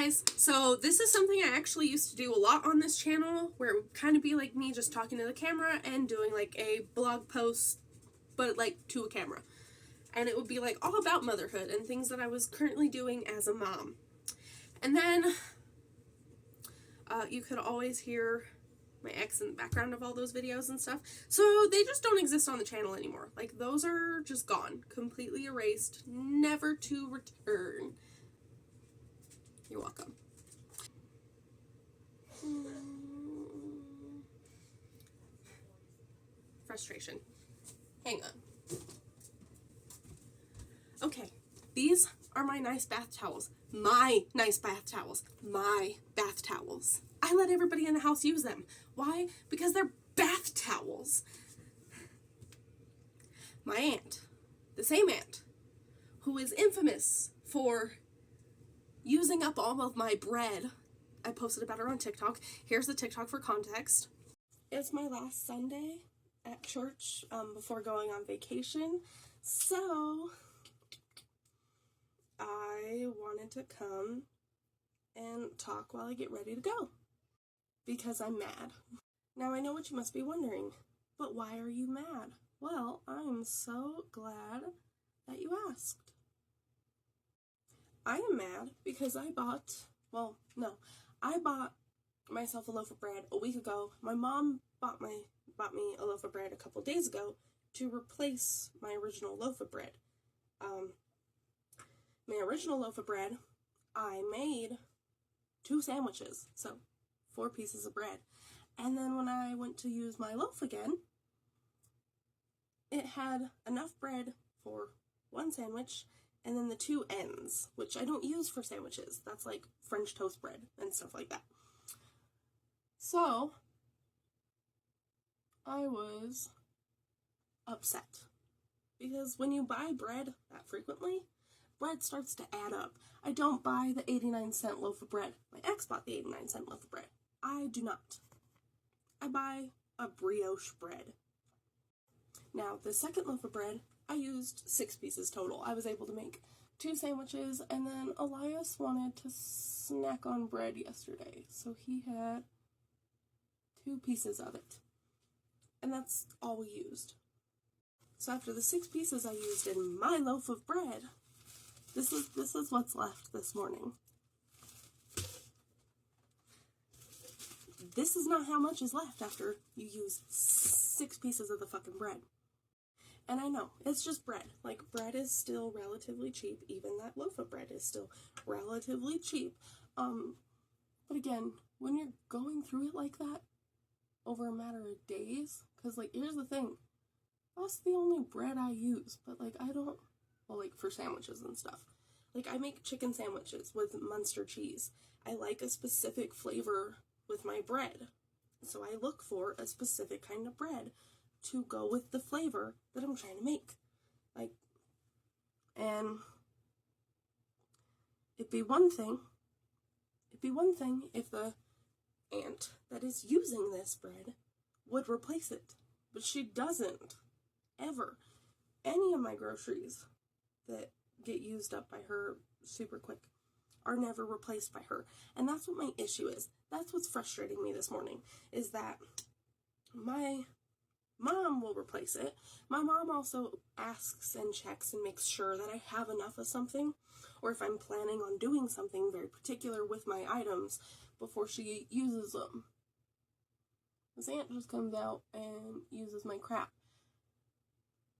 guys, so this is something I actually used to do a lot on this channel, where it would kind of be like me just talking to the camera and doing like a blog post, but like to a camera. And it would be like all about motherhood and things that I was currently doing as a mom. And then you could always hear my ex in the background of all those videos and stuff. So they just don't exist on the channel anymore. Like, those are just gone, completely erased, never to return. You're welcome. Frustration. Hang on. Okay, these are my nice bath towels. My nice bath towels. My bath towels. I let everybody in the house use them. Why? Because they're bath towels. My aunt, the same aunt, who is infamous for using up all of my bread. I posted about her on TikTok. Here's the TikTok for context. It's my last Sunday at church before going on vacation. So I wanted to come and talk while I get ready to go. Because I'm mad. Now I know what you must be wondering, but why are you mad? Well, I'm so glad that you asked. I am mad because I bought myself a loaf of bread a week ago. My mom bought me a loaf of bread a couple days ago to replace my original loaf of bread. My original loaf of bread, I made 2 sandwiches, so 4 pieces of bread. And then when I went to use my loaf again, it had enough bread for 1 sandwich, and then the 2 ends, which I don't use for sandwiches. That's like French toast bread and stuff like that. So I was upset because when you buy bread that frequently, bread starts to add up. I don't buy the 89-cent loaf of bread. My ex bought the 89-cent loaf of bread. I do not. I buy a brioche bread. Now, the second loaf of bread, I used 6 pieces total. I was able to make 2 sandwiches, and then Elias wanted to snack on bread yesterday, so he had 2 pieces of it. And that's all we used. So after the 6 pieces I used in my loaf of bread, this is what's left this morning. This is not how much is left after you use 6 pieces of the fucking bread. And I know, it's just bread. Like, bread is still relatively cheap. Even that loaf of bread is still relatively cheap. But again, when you're going through it like that over a matter of days, because, like, here's the thing. That's the only bread I use, but, like, I don't, well, like, for sandwiches and stuff. Like, I make chicken sandwiches with Munster cheese. I like a specific flavor with my bread. So I look for a specific kind of bread to go with the flavor that I'm trying to make. Like, and it'd be one thing if the aunt that is using this bread would replace it. But she doesn't. Ever. Any of my groceries that get used up by her super quick are never replaced by her. And that's what my issue is. That's what's frustrating me this morning, is that my mom will replace it. My mom also asks and checks and makes sure that I have enough of something, or if I'm planning on doing something very particular with my items before she uses them. This aunt just comes out and uses my crap.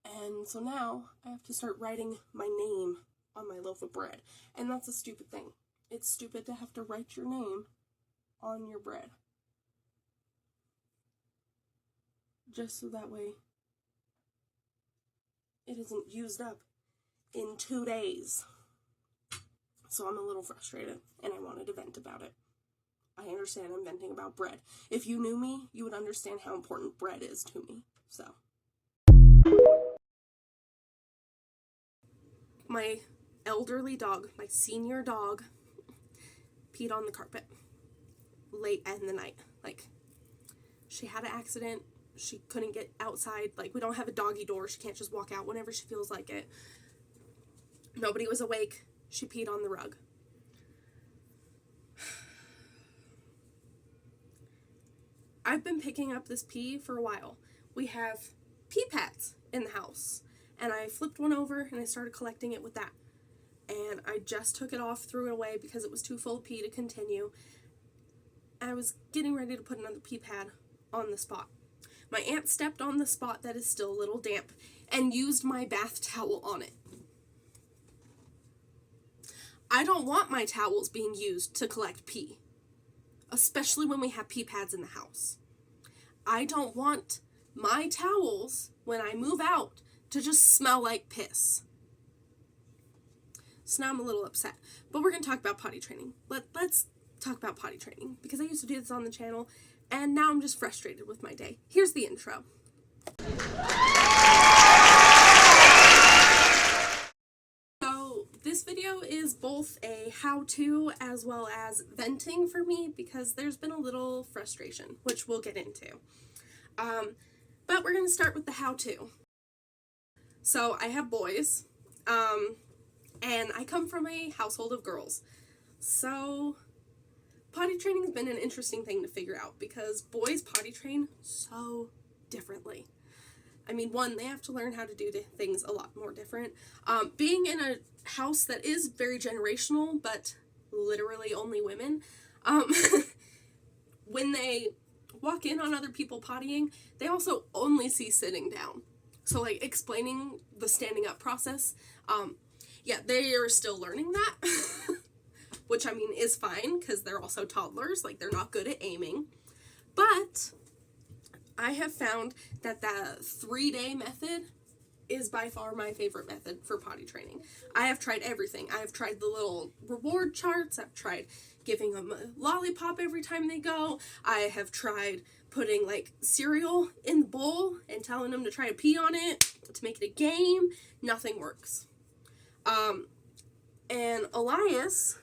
And so now I have to start writing my name on my loaf of bread. And that's a stupid thing. It's stupid to have to write your name on your bread. Just so that way it isn't used up in 2 days. So I'm a little frustrated, and I wanted to vent about it. I understand I'm venting about bread. If you knew me, you would understand how important bread is to me. So my elderly dog, my senior dog, peed on the carpet late in the night. Like, she had an accident. She couldn't get outside. Like, we don't have a doggy door. She can't just walk out whenever she feels like it. Nobody was awake. She peed on the rug. I've been picking up this pee for a while. We have pee pads in the house, and I flipped one over and I started collecting it with that. And I just took it off, threw it away because it was too full of pee to continue. I was getting ready to put another pee pad on the spot. My aunt stepped on the spot that is still a little damp and used my bath towel on it. I don't want my towels being used to collect pee, especially when we have pee pads in the house. I don't want my towels, when I move out, to just smell like piss. So now I'm a little upset. But we're going to talk about potty training. Let's talk about potty training, because I used to do this on the channel, and now I'm just frustrated with my day. Here's the intro. So this video is both a how-to as well as venting for me, because there's been a little frustration, which we'll get into. But we're going to start with the how-to. So I have boys, and I come from a household of girls. So potty training has been an interesting thing to figure out, because boys potty train so differently. I mean, one, they have to learn how to do things a lot more different. Being in a house that is very generational, but literally only women, when they walk in on other people pottying, they also only see sitting down. So, like, explaining the standing up process, yeah, they are still learning that, which, I mean, is fine, because they're also toddlers, like, they're not good at aiming. But I have found that the 3-day method is by far my favorite method for potty training. I have tried everything. I have tried the little reward charts. I've tried giving them a lollipop every time they go. I have tried putting, like, cereal in the bowl and telling them to try to pee on it to make it a game. Nothing works. And Elias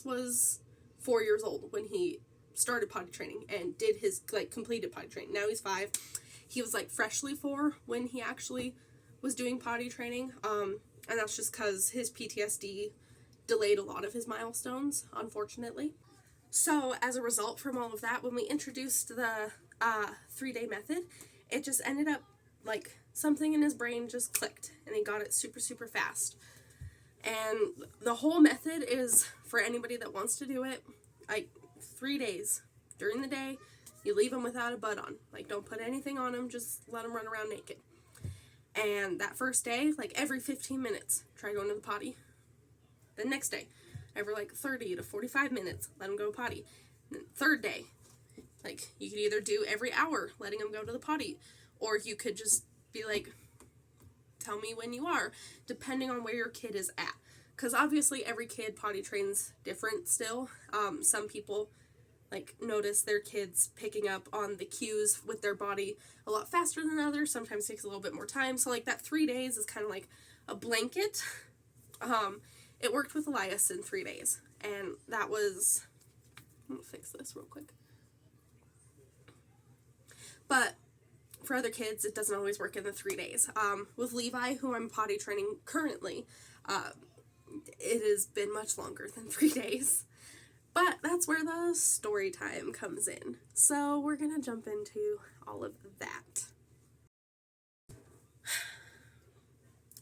was 4 years old when he started potty training and did his, like, completed potty training. Now he's 5. He was, like, freshly 4 when he actually was doing potty training. And that's just because his PTSD delayed a lot of his milestones, unfortunately. So, as a result from all of that, when we introduced the 3-day method, it just ended up, like, something in his brain just clicked, and he got it super, super fast. And the whole method is, for anybody that wants to do it, like, 3 days. During the day, you leave them without a butt on. Like, don't put anything on them, just let them run around naked. And that first day, like, every 15 minutes, try going to the potty. The next day, every, like, 30 to 45 minutes, let them go potty. And then third day, like, you could either do every hour, letting them go to the potty, or you could just be like, tell me when you are, depending on where your kid is at. Because obviously every kid potty trains different still. Some people, like, notice their kids picking up on the cues with their body a lot faster than others. Sometimes it takes a little bit more time. So, like, that 3 days is kind of like a blanket. It worked with Elias in 3 days. And that was... Let me fix this real quick. But for other kids, it doesn't always work in the 3 days. With Levi, who I'm potty training currently, it has been much longer than 3 days. But that's where the story time comes in. So we're going to jump into all of that.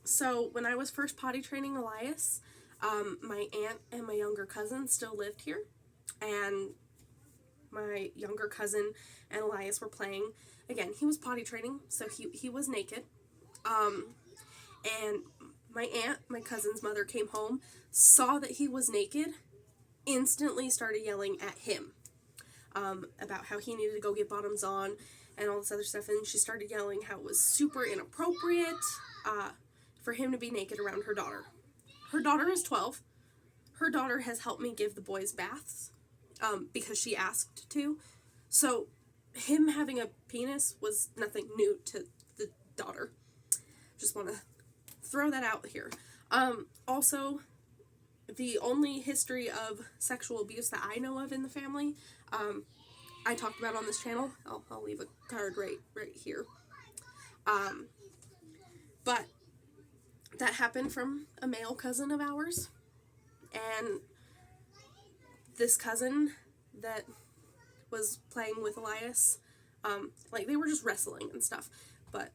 So when I was first potty training Elias, my aunt and my younger cousin still lived here. And my younger cousin and Elias were playing. Again, he was potty training, so he was naked. And my aunt, my cousin's mother, came home, saw that he was naked, instantly started yelling at him about how he needed to go get bottoms on and all this other stuff. And she started yelling how it was super inappropriate for him to be naked around her daughter. Her daughter is 12. Her daughter has helped me give the boys baths because she asked to. So him having a penis was nothing new to the daughter. Just want to throw that out here. Also, the only history of sexual abuse that I know of in the family, I talked about on this channel. I'll leave a card right here. But that happened from a male cousin of ours. And this cousin that was playing with Elias. Like, they were just wrestling and stuff, but,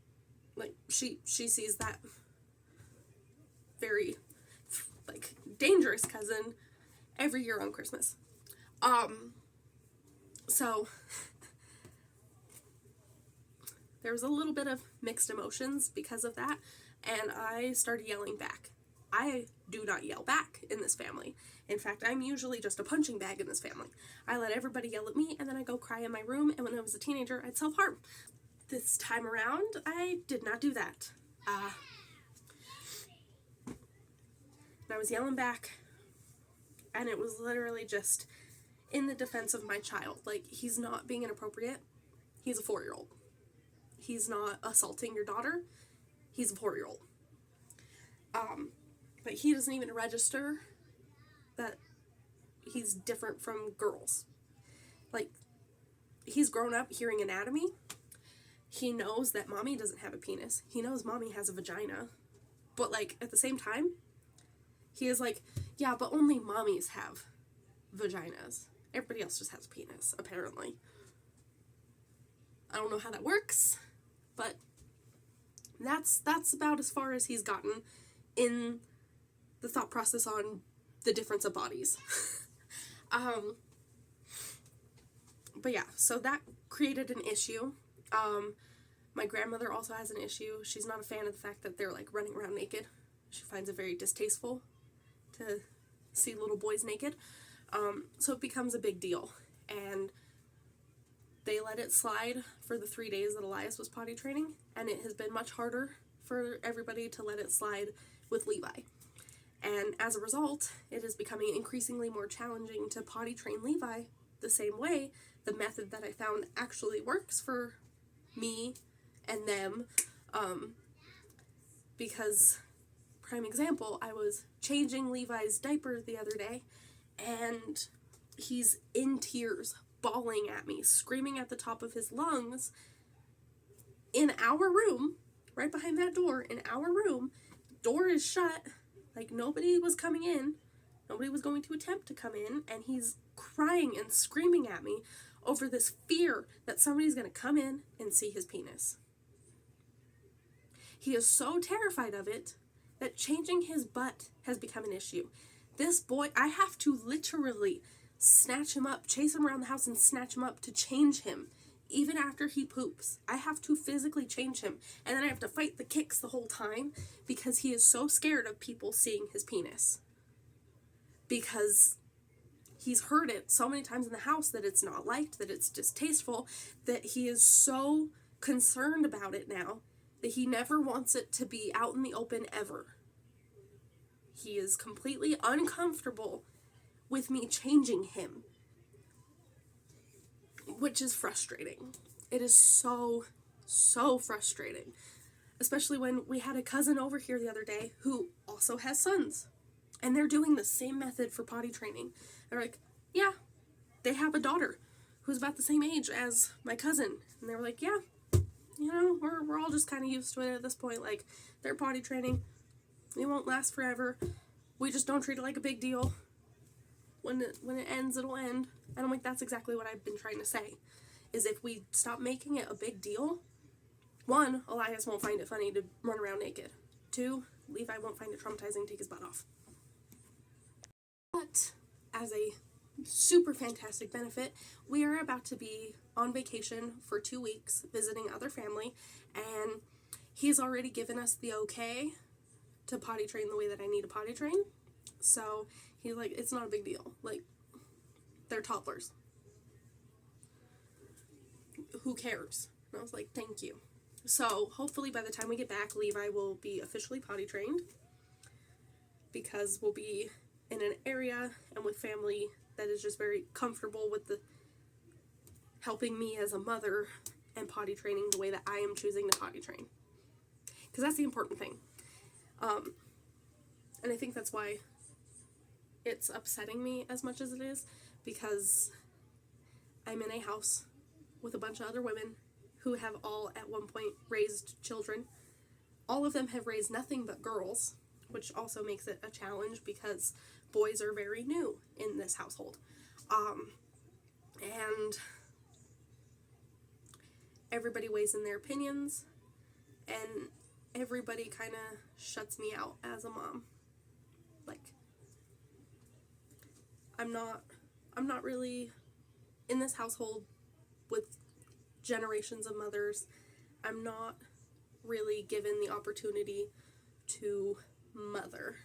like, she sees that very, like, dangerous cousin every year on Christmas. So there was a little bit of mixed emotions because of that, and I started yelling back. I do not yell back in this family. In fact, I'm usually just a punching bag in this family. I let everybody yell at me, and then I go cry in my room, and when I was a teenager, I'd self-harm. This time around, I did not do that. And I was yelling back, and it was literally just in the defense of my child. Like, he's not being inappropriate. He's a 4-year-old. He's not assaulting your daughter. He's a 4-year-old. But he doesn't even register that he's different from girls. Like, he's grown up hearing anatomy. He knows that mommy doesn't have a penis. He knows mommy has a vagina. But, like, at the same time, he is like, yeah, but only mommies have vaginas. Everybody else just has a penis, apparently. I don't know how that works, but that's about as far as he's gotten in the thought process on the difference of bodies. But yeah, so that created an issue. My grandmother also has an issue. She's not a fan of the fact that they're, like, running around naked. She finds it very distasteful to see little boys naked. So it becomes a big deal. And they let it slide for the 3 days that Elias was potty training, and it has been much harder for everybody to let it slide with Levi. And as a result, it is becoming increasingly more challenging to potty train Levi the same way. The method that I found actually works for me and them, because, prime example, I was changing Levi's diaper the other day, and he's in tears, bawling at me, screaming at the top of his lungs in our room, right behind that door, in our room. Door is shut, like nobody was coming in, nobody was going to attempt to come in, and he's crying and screaming at me over this fear that somebody's going to come in and see his penis. He is so terrified of it that changing his butt has become an issue. This boy, I have to literally snatch him up, chase him around the house and snatch him up to change him. Even after he poops, I have to physically change him. And then I have to fight the kicks the whole time because he is so scared of people seeing his penis. Because he's heard it so many times in the house that it's not liked, that it's distasteful, that he is so concerned about it now that he never wants it to be out in the open ever. He is completely uncomfortable with me changing him, which is frustrating. It is so frustrating. Especially when we had a cousin over here the other day who also has sons. And they're doing the same method for potty training. They're like, yeah, they have a daughter who's about the same age as my cousin. And they were like, yeah, you know, we're all just kind of used to it at this point. Like, they're potty training. It won't last forever. We just don't treat it like a big deal. When it ends, it'll end. And I'm like, that's exactly what I've been trying to say. Is if we stop making it a big deal, 1, Elias won't find it funny to run around naked. 2, Levi won't find it traumatizing to take his butt off. But as a super fantastic benefit, we are about to be on vacation for 2 weeks visiting other family, and he's already given us the okay to potty train the way that I need to potty train. So he's like, it's not a big deal. Like, they're toddlers. Who cares? And I was like, thank you. So hopefully by the time we get back, Levi will be officially potty trained, because we'll be in an area and with family that is just very comfortable with the helping me as a mother and potty training the way that I am choosing to potty train. Because that's the important thing. And I think that's why it's upsetting me as much as it is, because I'm in a house with a bunch of other women who have all at one point raised children. All of them have raised nothing but girls, which also makes it a challenge because boys are very new in this household. And everybody weighs in their opinions, and everybody kind of shuts me out as a mom. Like, I'm not really in this household with generations of mothers. I'm not really given the opportunity to mother.